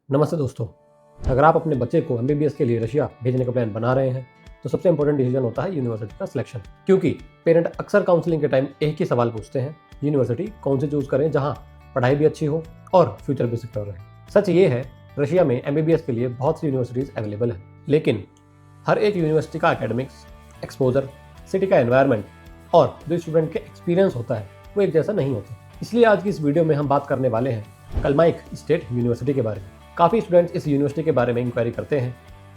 नमस्ते दोस्तों। अगर आप अपने बच्चे को एमबीबीएस के लिए रशिया भेजने का प्लान बना रहे हैं तो सबसे इंपॉर्टेंट डिसीजन होता है यूनिवर्सिटी का सिलेक्शन। क्योंकि पेरेंट अक्सर काउंसलिंग के टाइम एक ही सवाल पूछते हैं, यूनिवर्सिटी कौन सी चूज करें जहां पढ़ाई भी अच्छी हो और फ्यूचर भी सिक्योर रहे। सच ये है, रशिया में एमबीबीएस के लिए बहुत सी यूनिवर्सिटीज अवेलेबल है, लेकिन हर एक यूनिवर्सिटी का एकेडमिक्स, एक्सपोजर, सिटी का एनवायरनमेंट और जो स्टूडेंट के एक्सपीरियंस होता है वो एक जैसा नहीं होता। इसलिए आज की इस वीडियो में हम बात करने वाले हैं कलमाइक स्टेट यूनिवर्सिटी के बारे में। काफ़ी स्टूडेंट्स इस यूनिवर्सिटी के बारे में इंक्वायरी करते हैं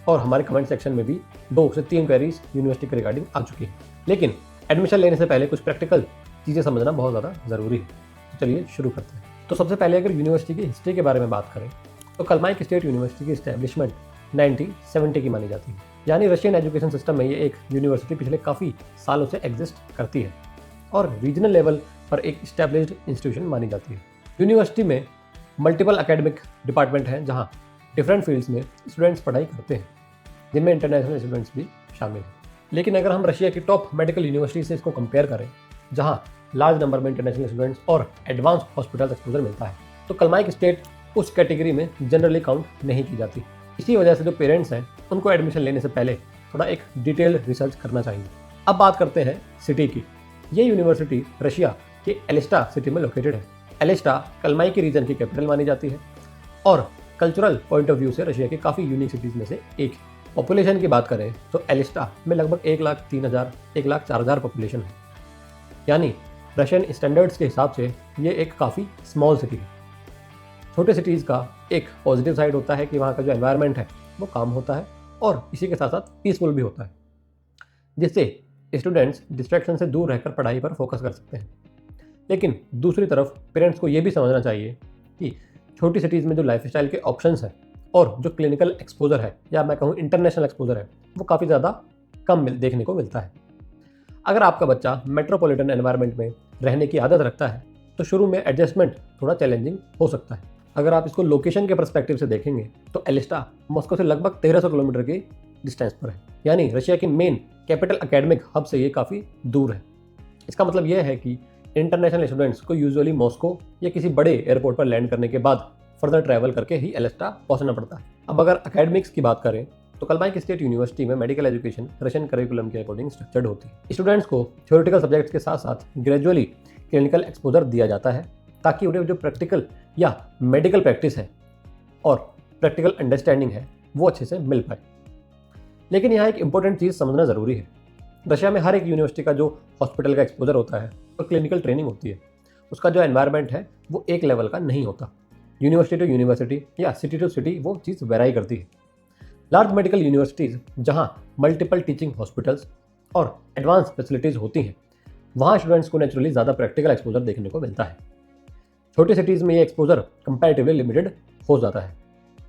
और हमारे कमेंट सेक्शन में भी 2 से 3 क्वेरीज यूनिवर्सिटी के रिगार्डिंग आ चुकी हैं। लेकिन एडमिशन लेने से पहले कुछ प्रैक्टिकल चीज़ें समझना बहुत ज़्यादा ज़रूरी है। तो चलिए शुरू करते हैं। तो सबसे पहले अगर यूनिवर्सिटी की हिस्ट्री के बारे में बात करें तो कलमाइक स्टेट यूनिवर्सिटी की इस्टेब्लिशमेंट 1970 की मानी जाती है। यानी रशियन एजुकेशन सिस्टम में ये एक यूनिवर्सिटी पिछले काफ़ी सालों से एग्जिस्ट करती है और रीजनल लेवल पर एक इस्टेब्लिश्ड इंस्टीट्यूशन मानी जाती है। यूनिवर्सिटी में मल्टीपल एकेडमिक डिपार्टमेंट हैं जहां डिफरेंट फील्ड्स में स्टूडेंट्स पढ़ाई करते हैं, जिनमें इंटरनेशनल स्टूडेंट्स भी शामिल हैं। लेकिन अगर हम रशिया की टॉप मेडिकल यूनिवर्सिटी से इसको कंपेयर करें, जहां लार्ज नंबर में इंटरनेशनल स्टूडेंट्स और एडवांस हॉस्पिटल एक्सपोजर मिलता है, तो कलमाइक स्टेट उस कैटेगरी में जनरली काउंट नहीं की जाती। इसी वजह से जो पेरेंट्स हैं उनको एडमिशन लेने से पहले थोड़ा एक डिटेल्ड रिसर्च करना चाहिए। अब बात करते हैं सिटी की। ये यूनिवर्सिटी रशिया के एलिस्टा सिटी में लोकेटेड है। एलिस्टा कलमाइकी रीजन की कैपिटल मानी जाती है और कल्चरल पॉइंट ऑफ व्यू से रशिया की काफ़ी यूनिक सिटीज़ में से एक है। पॉपुलेशन की बात करें तो एलिस्टा में लगभग 1,03,000 1,04,000 पॉपुलेशन है। यानी रशियन स्टैंडर्ड्स के हिसाब से ये एक काफ़ी स्मॉल सिटी है। छोटे सिटीज़ का एक पॉजिटिव साइड होता है कि वहाँ का जो एनवायरनमेंट है वो काम होता है और इसी के साथ साथ पीसफुल भी होता है, जिससे स्टूडेंट्स डिस्ट्रैक्शन से दूर रहकर पढ़ाई पर फोकस कर सकते हैं। लेकिन दूसरी तरफ पेरेंट्स को ये भी समझना चाहिए कि छोटी सिटीज़ में जो लाइफस्टाइल के ऑप्शंस हैं और जो क्लिनिकल एक्सपोजर है या मैं कहूँ इंटरनेशनल एक्सपोजर है, वो काफ़ी ज़्यादा कम देखने को मिलता है। अगर आपका बच्चा मेट्रोपॉलिटन एनवायरनमेंट में रहने की आदत रखता है तो शुरू में एडजस्टमेंट थोड़ा चैलेंजिंग हो सकता है। अगर आप इसको लोकेशन के पर्सपेक्टिव से देखेंगे तो एलिस्टा मॉस्को से लगभग 1300 किलोमीटर की डिस्टेंस पर है। यानी रशिया की मेन कैपिटल एकेडमिक हब से ये काफ़ी दूर है। इसका मतलब यह है कि इंटरनेशनल स्टूडेंट्स को यूजुअली मॉस्को या किसी बड़े एयरपोर्ट पर लैंड करने के बाद फर्दर ट्रैवल करके ही एलिस्टा पहुंचना पड़ता है। अब अगर एकेडमिक्स की बात करें तो कलमाइक स्टेट यूनिवर्सिटी में मेडिकल एजुकेशन रशियन करिकुलम के अकॉर्डिंग स्ट्रक्चर्ड होती है। स्टूडेंट्स को थ्योरेटिकल सब्जेक्ट्स के साथ साथ ग्रेजुअली क्लिनिकल एक्सपोजर दिया जाता है ताकि उन्हें जो प्रैक्टिकल या मेडिकल प्रैक्टिस है और प्रैक्टिकल अंडरस्टैंडिंग है वो अच्छे से मिल पाए। लेकिन यहाँ एक इंपॉर्टेंट चीज़ समझना ज़रूरी है। रशिया में हर एक यूनिवर्सिटी का जो हॉस्पिटल का एक्सपोजर होता है और क्लिनिकल ट्रेनिंग होती है, उसका जो एनवायरनमेंट है वो एक लेवल का नहीं होता। यूनिवर्सिटी टू यूनिवर्सिटी या सिटी टू सिटी वो चीज़ वेराई करती है। लार्ज मेडिकल यूनिवर्सिटीज़ जहाँ मल्टीपल टीचिंग हॉस्पिटल्स और एडवांस फैसिलिटीज़ होती हैं, वहाँ स्टूडेंट्स को नेचुरली ज़्यादा प्रैक्टिकल एक्सपोजर देखने को मिलता है। छोटी सिटीज़ में ये एक्सपोजर कंपैरेटिवली लिमिटेड हो जाता है।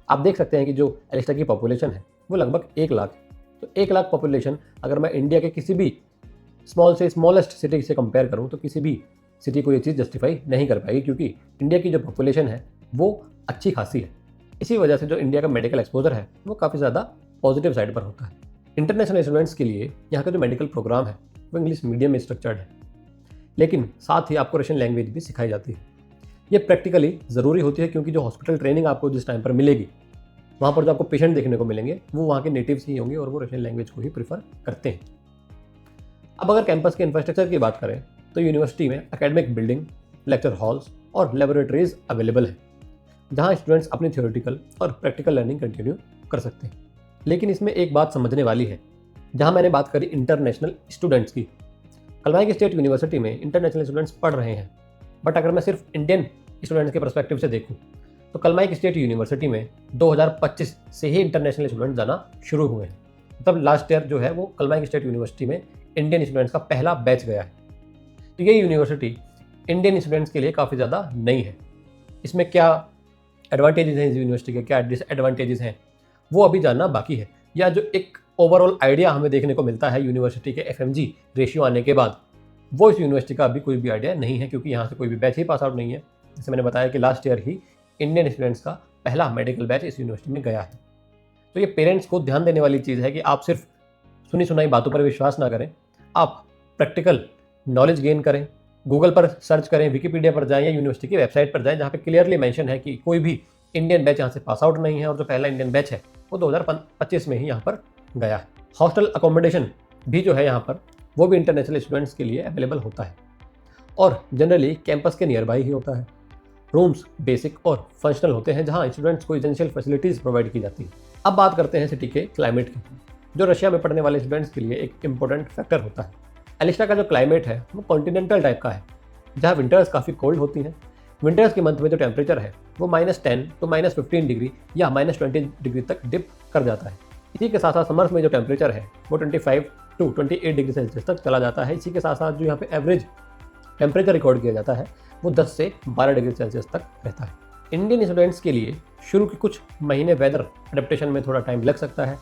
आप देख सकते हैं कि जो एलिस्टा की पॉपुलेशन है वो लगभग 1 लाख। तो 1 लाख पॉपुलेशन अगर मैं इंडिया के किसी भी स्मॉल से स्मॉलेस्ट सिटी से कंपेयर करूं तो किसी भी सिटी को ये चीज़ जस्टिफाई नहीं कर पाएगी, क्योंकि इंडिया की जो पॉपुलेशन है वो अच्छी खासी है। इसी वजह से जो इंडिया का मेडिकल एक्सपोजर है वो काफ़ी ज़्यादा पॉजिटिव साइड पर होता है। इंटरनेशनल स्टूडेंट्स के लिए यहाँ का जो मेडिकल प्रोग्राम है वो इंग्लिश मीडियम में स्ट्रक्चर्ड है, लेकिन साथ ही आपको रशियन लैंग्वेज भी सिखाई जाती है। ये प्रैक्टिकली ज़रूरी होती है क्योंकि जो हॉस्पिटल ट्रेनिंग आपको जिस टाइम पर मिलेगी, वहाँ पर जो आपको पेशेंट देखने को मिलेंगे वो वहाँ के नेटिव्स ही होंगे और वो रशियन लैंग्वेज को ही प्रीफर करते हैं। अब अगर कैंपस के इंफ्रास्ट्रक्चर की बात करें तो यूनिवर्सिटी में एकेडमिक बिल्डिंग, लेक्चर हॉल्स और लेबोरेटरीज अवेलेबल है, जहाँ स्टूडेंट्स अपनी थ्योरेटिकल और प्रैक्टिकल लर्निंग कंटिन्यू कर सकते हैं। लेकिन इसमें एक बात समझने वाली है, जहाँ मैंने बात करी इंटरनेशनल स्टूडेंट्स की। कलमाइक स्टेट यूनिवर्सिटी में इंटरनेशनल स्टूडेंट्स पढ़ रहे हैं, बट अगर मैं सिर्फ इंडियन स्टूडेंट्स के पर्सपेक्टिव से देखूँ तो कलमाइक स्टेट यूनिवर्सिटी में 2025 से ही इंटरनेशनल स्टूडेंट जाना शुरू हुए हैं। मतलब लास्ट ईयर जो है वो कलमाइक स्टेट यूनिवर्सिटी में इंडियन स्टूडेंट्स का पहला बैच गया है। तो ये यूनिवर्सिटी इंडियन स्टूडेंट्स के लिए काफ़ी ज़्यादा नई है। इसमें क्या एडवांटेजेस हैं इस यूनिवर्सिटी के, क्या डिसएडवांटेजेस हैं, वो अभी जानना बाकी है। या जो एक ओवरऑल आइडिया हमें देखने को मिलता है यूनिवर्सिटी के FMG रेशियो आने के बाद, वो इस यूनिवर्सिटी का अभी कोई भी आइडिया नहीं है, क्योंकि यहाँ से कोई भी बैच ही पास आउट नहीं है। जैसे मैंने बताया कि लास्ट ईयर ही इंडियन स्टूडेंट्स का पहला मेडिकल बैच इस यूनिवर्सिटी में गया है। तो ये पेरेंट्स को ध्यान देने वाली चीज़ है कि आप सिर्फ सुनी सुनाई बातों पर विश्वास ना करें, आप प्रैक्टिकल नॉलेज गेन करें, गूगल पर सर्च करें, विकिपीडिया पर जाएं या यूनिवर्सिटी की वेबसाइट पर जाएं, जहाँ पे क्लियरली मेंशन है कि कोई भी इंडियन बैच यहाँ से पास आउट नहीं है और जो पहला इंडियन बैच है वो 2025 में ही यहाँ पर गया है। हॉस्टल अकोमोडेशन भी जो है यहाँ पर वो भी इंटरनेशनल स्टूडेंट्स के लिए अवेलेबल होता है और जनरली कैंपस के नियर बाई ही होता है। रूम्स बेसिक और फंक्शनल होते हैं जहाँ स्टूडेंट्स को एसेंशियल फैसिलिटीज़ प्रोवाइड की जाती है। अब बात करते हैं सिटी के क्लाइमेट की, जो रशिया में पढ़ने वाले स्टूडेंट्स के लिए एक इंपॉर्टेंट फैक्टर होता है। एलिस्टा का जो क्लाइमेट है वो कॉन्टिनेंटल टाइप का है, जहाँ विंटर्स काफ़ी कोल्ड होती हैं। विंटर्स के मंथ में जो टेम्परेचर है वो -10 to -15 डिग्री या -20 डिग्री तक डिप कर जाता है। इसी के साथ साथ समर्स में जो टेम्परेचर है वो 25 to 28 डिग्री सेल्सियस तक चला जाता है। इसी के साथ साथ जो यहाँ पे एवरेज टेम्परेचर रिकॉर्ड किया जाता है वो 10 से 12 डिग्री सेल्सियस तक रहता है। इंडियन स्टूडेंट्स के लिए शुरू के कुछ महीने वेदर एडेप्टेशन में थोड़ा टाइम लग सकता है,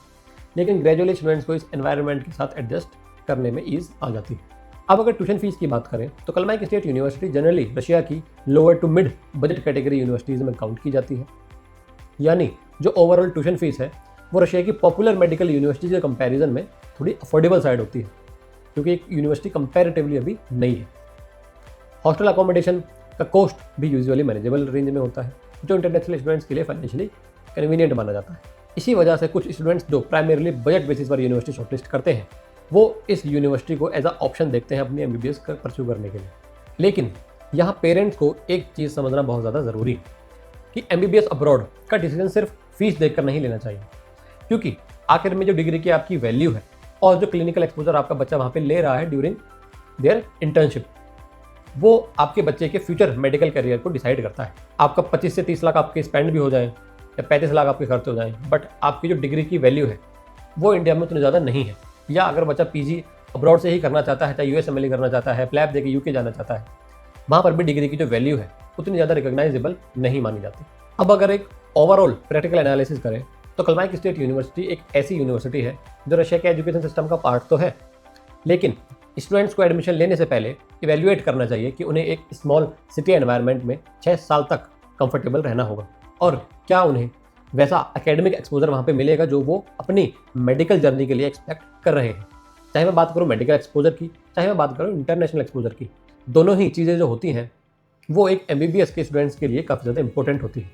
लेकिन ग्रेजुअली स्टूडेंट्स को इस एनवायरनमेंट के साथ एडजस्ट करने में ईज आ जाती है। अब अगर ट्यूशन फीस की बात करें तो Kalmyk State University generally Russia की lower to mid budget category universities में काउंट की जाती है, यानी जो ओवरऑल ट्यूशन फीस है वो रशिया की पॉपुलर मेडिकल यूनिवर्सिटी के कंपैरिजन में थोड़ी अफोर्डेबल साइड होती है, क्योंकि एक यूनिवर्सिटी कंपैरेटिवली अभी नई है। हॉस्टल अकोमोडेशन का कॉस्ट भी यूजुअली मैनेजेबल रेंज में होता है, जो इंटरनेशनल स्टूडेंट्स के लिए फाइनेंशियली कन्वीनियंट माना जाता है। इसी वजह से कुछ स्टूडेंट्स जो प्राइमरीली बजट बेसिस पर यूनिवर्सिटी शॉर्टलिस्ट करते हैं वो इस यूनिवर्सिटी को एज अ ऑप्शन देखते हैं अपनी MBBS परस्यू करने के लिए। लेकिन यहाँ पेरेंट्स को एक चीज़ समझना बहुत ज़्यादा ज़रूरी है कि MBBS अब्रॉड का डिसीजन सिर्फ फीस देखकर नहीं लेना चाहिए, क्योंकि आखिर में जो डिग्री की आपकी वैल्यू है और जो क्लिनिकल एक्सपोजर आपका बच्चा वहाँ पे ले रहा है ड्यूरिंग देयर इंटर्नशिप, वो आपके बच्चे के फ्यूचर मेडिकल करियर को डिसाइड करता है। आपका 25 से 30 लाख आपके स्पेंड भी हो जाए या 35 लाख आपके खर्च हो जाएं, बट आपकी जो डिग्री की वैल्यू है वो इंडिया में उतनी ज़्यादा नहीं है। या अगर बच्चा PG अब्रॉड से ही करना चाहता है, चाहे USMLE करना चाहता है, प्लैब देके UK जाना चाहता है, वहाँ पर भी डिग्री की जो वैल्यू है उतनी ज़्यादा रिकॉग्नाइजेबल नहीं मानी जाती। अब अगर एक ओवरऑल प्रैक्टिकल एनालिसिस करें तो कलमाई स्टेट यूनिवर्सिटी एक ऐसी यूनिवर्सिटी है जो रशिया के एजुकेशन सिस्टम का पार्ट तो है, लेकिन स्टूडेंट्स को एडमिशन लेने से पहले इवैल्यूएट करना चाहिए कि उन्हें एक स्मॉल सिटी एनवायरनमेंट में 6 साल तक कंफर्टेबल रहना होगा और क्या उन्हें वैसा एकेडमिक एक्सपोजर वहाँ पे मिलेगा जो वो अपनी मेडिकल जर्नी के लिए एक्सपेक्ट कर रहे हैं। चाहे मैं बात करूँ मेडिकल एक्सपोजर की, चाहे मैं बात करूँ इंटरनेशनल एक्सपोजर की, दोनों ही चीज़ें जो होती हैं वो एक MBBS के स्टूडेंट्स के लिए काफ़ी ज़्यादा इंपॉर्टेंट होती है,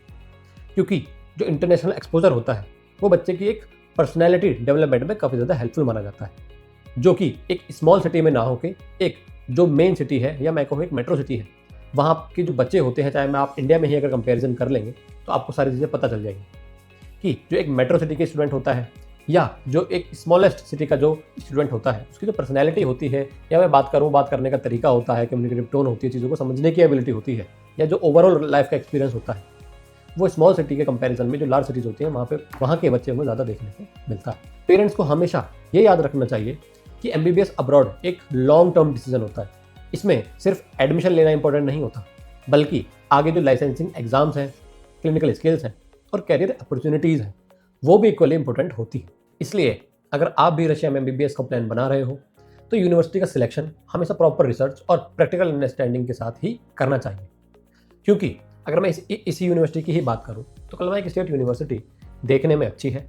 क्योंकि जो इंटरनेशनल एक्सपोजर होता है वो बच्चे की एक पर्सनैलिटी डेवलपमेंट में काफ़ी ज़्यादा हेल्पफुल माना जाता है, जो कि एक स्मॉल सिटी में ना होकर एक जो मेन सिटी है या मैं कहूँ एक मेट्रो सिटी है, वहाँ के जो बच्चे होते हैं, चाहे मैं आप इंडिया में ही अगर कंपैरिजन कर लेंगे तो आपको सारी चीज़ें पता चल जाएगी कि जो एक मेट्रो सिटी के स्टूडेंट होता है या जो एक स्मॉलेस्ट सिटी का जो स्टूडेंट होता है उसकी जो पर्सनैलिटी होती है या मैं बात करूँ बात करने का तरीका होता है, कम्युनिकेटिव टोन होती है, चीज़ों को समझने की एबिलिटी होती है, या जो ओवरऑल लाइफ का एक्सपीरियंस होता है, वो स्मॉल सिटी के कंपैरिजन में जो लार्ज सिटीज़ होती हैं वहाँ के बच्चे को ज़्यादा देखने को मिलता है। पेरेंट्स को हमेशा ये याद रखना चाहिए कि MBBS अब्रॉड एक लॉन्ग टर्म डिसीजन होता है। इसमें सिर्फ एडमिशन लेना इंपॉर्टेंट नहीं होता, बल्कि आगे जो लाइसेंसिंग एग्जाम्स हैं, क्लिनिकल स्किल्स हैं और कैरियर अपॉर्चुनिटीज़ हैं वो भी इक्वली इंपॉर्टेंट होती है। इसलिए अगर आप भी रशिया में MBBS का प्लान बना रहे हो तो यूनिवर्सिटी का सिलेक्शन हमेशा प्रॉपर रिसर्च और प्रैक्टिकल अंडरस्टैंडिंग के साथ ही करना चाहिए, क्योंकि अगर मैं इसी यूनिवर्सिटी की ही बात करूं तो कलमाई स्टेट यूनिवर्सिटी देखने में अच्छी है,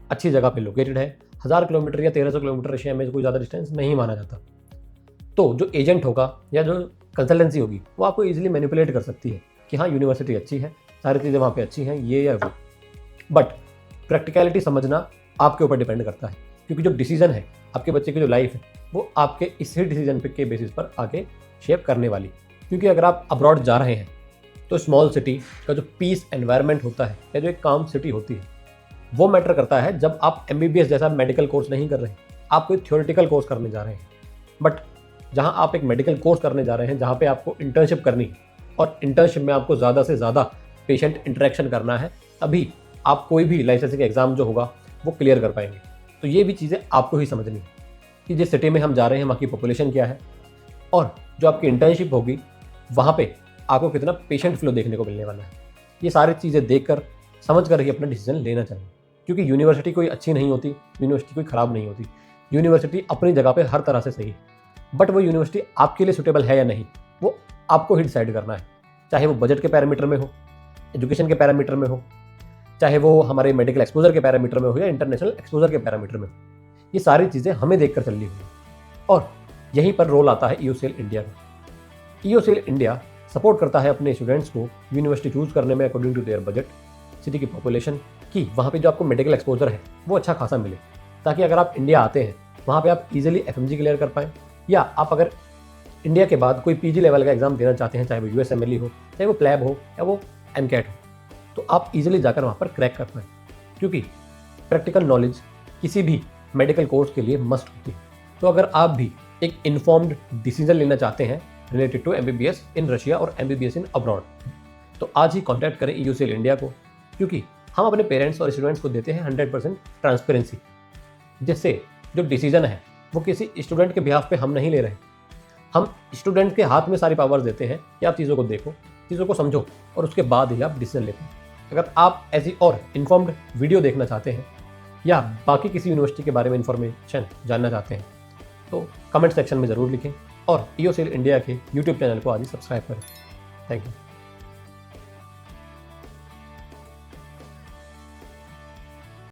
अच्छी जगह पे लोकेटेड है, 1000 किलोमीटर या 1300 किलोमीटर रशिया में कोई ज़्यादा डिस्टेंस नहीं माना जाता। तो जो एजेंट होगा या जो कंसल्टेंसी होगी वो आपको ईजिली मैनिपुलेट कर सकती है कि हाँ यूनिवर्सिटी अच्छी है, सारी चीज़ें वहाँ पे अच्छी हैं, ये या वो, बट प्रैक्टिकलिटी समझना आपके ऊपर डिपेंड करता है, क्योंकि जो डिसीजन है आपके बच्चे की जो लाइफ है वो आपके इसी डिसीजन के बेसिस पर आगे शेप करने वाली। क्योंकि अगर आप अब्रॉड जा रहे हैं तो स्मॉल सिटी का जो पीस एनवायरनमेंट होता है या जो एक काम सिटी होती है वो मैटर करता है। जब आप MBBS जैसा मेडिकल कोर्स नहीं कर रहे हैं, आप कोई थ्योरेटिकल कोर्स करने जा रहे हैं, बट जहाँ आप एक मेडिकल कोर्स करने जा रहे हैं जहाँ पे आपको इंटर्नशिप करनी है और इंटर्नशिप में आपको ज़्यादा से ज़्यादा पेशेंट इंटरेक्शन करना है, तभी आप कोई भी लाइसेंसिंग एग्ज़ाम जो होगा वो क्लियर कर पाएंगे। तो ये भी चीज़ें आपको ही समझनी है कि जिस सिटी में हम जा रहे हैं वहाँ की पॉपुलेशन क्या है और जो आपकी इंटर्नशिप होगी वहाँ पे आपको कितना पेशेंट फ्लो देखने को मिलने वाला है। ये सारी चीज़ें देखकर समझ कर ही अपना डिसीजन लेना चाहिए, क्योंकि यूनिवर्सिटी कोई अच्छी नहीं होती, यूनिवर्सिटी कोई ख़राब नहीं होती, यूनिवर्सिटी अपनी जगह पे हर तरह से सही है, बट वो यूनिवर्सिटी आपके लिए सूटेबल है या नहीं वो आपको ही डिसाइड करना है। चाहे वो बजट के पैरामीटर में हो, एजुकेशन के पैरामीटर में हो, चाहे वो हमारे मेडिकल एक्सपोजर के पैरामीटर में हो या इंटरनेशनल एक्सपोजर के पैरामीटर में हो, ये सारी चीज़ें हमें देखकर चलनी होगी। और यहीं पर रोल आता है EOCL इंडिया का। EOCL इंडिया सपोर्ट करता है अपने स्टूडेंट्स को यूनिवर्सिटी चूज़ करने में according to their budget, city की पॉपुलेशन, कि वहाँ पे जो आपको मेडिकल एक्सपोजर है वो अच्छा खासा मिले, ताकि अगर आप इंडिया आते हैं वहाँ पे आप इजीली FMG क्लियर कर पाएँ, या आप अगर इंडिया के बाद कोई PG लेवल का एग्जाम देना चाहते हैं, चाहे वो USMLE हो, चाहे वो प्लैब हो या वो MCAT हो, तो आप इजीली जाकर वहाँ पर क्रैक कर पाएँ, क्योंकि प्रैक्टिकल नॉलेज किसी भी मेडिकल कोर्स के लिए मस्ट होती है। तो अगर आप भी एक इन्फॉर्म्ड डिसीजन लेना चाहते हैं related to MBBS in Russia और MBBS इन अब्रॉड, तो आज ही कॉन्टैक्ट करें EUCL इंडिया को, क्योंकि हम अपने पेरेंट्स और स्टूडेंट्स को देते हैं 100% ट्रांसपेरेंसी, जिससे जो डिसीजन है वो किसी स्टूडेंट के बिहाफ पे हम नहीं ले रहे, हम स्टूडेंट के हाथ में सारी पावर्स देते हैं कि आप चीज़ों को देखो, चीज़ों को समझो और उसके बाद ही आप डिसीजन लेते हैं। अगर आप ऐसी और इन्फॉर्म्ड वीडियो देखना चाहते हैं या बाकी किसी यूनिवर्सिटी के बारे में इन्फॉर्मेशन जानना चाहते हैं, तो कमेंट सेक्शन में ज़रूर लिखें और EUCL इंडिया के YouTube चैनल को आज ही सब्सक्राइब करें। Thank you.